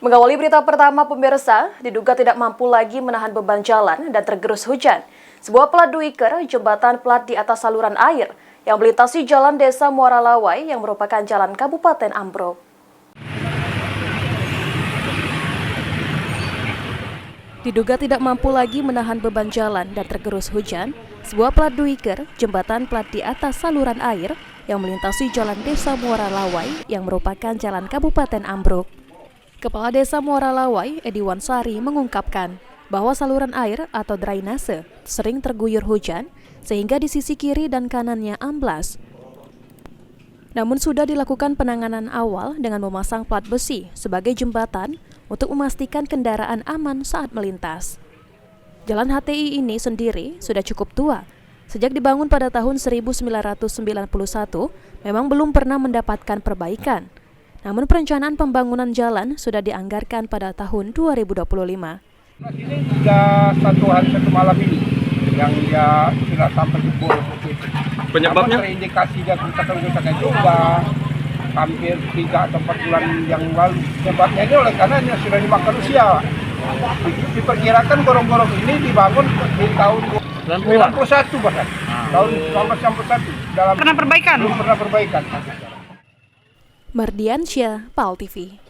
Mengawali berita pertama pemirsa, diduga tidak mampu lagi menahan beban jalan dan tergerus hujan. Sebuah plat duiker jembatan plat di atas saluran air yang melintasi jalan desa Muara Lawai yang merupakan jalan Kabupaten ambruk. Diduga tidak mampu lagi menahan beban jalan dan tergerus hujan, sebuah plat duiker jembatan plat di atas saluran air yang melintasi jalan desa Muara Lawai yang merupakan jalan Kabupaten ambruk. Kepala Desa Muara Lawai, Edi Wansari, mengungkapkan bahwa saluran air atau drainase sering terguyur hujan sehingga di sisi kiri dan kanannya amblas. Namun sudah dilakukan penanganan awal dengan memasang plat besi sebagai jembatan untuk memastikan kendaraan aman saat melintas. Jalan HTI ini sendiri sudah cukup tua. Sejak dibangun pada tahun 1991, memang belum pernah mendapatkan perbaikan. Namun perencanaan pembangunan jalan sudah dianggarkan pada tahun 2025. Ini sudah satu hari satu malam ini yang dia sudah sampai jebol seperti itu. Penyebabnya? Terindikasi dia kerusakan juga hampir 3 atau 4 bulan yang lalu. Sebabnya ini oleh karena dia sudah dimakan usia. Diperkirakan gorong-gorong ini dibangun di tahun 91 bahkan. Tahun 1991 dalam pernah perbaikan. Belum pernah perbaikan. Mardiansyah, PAL TV.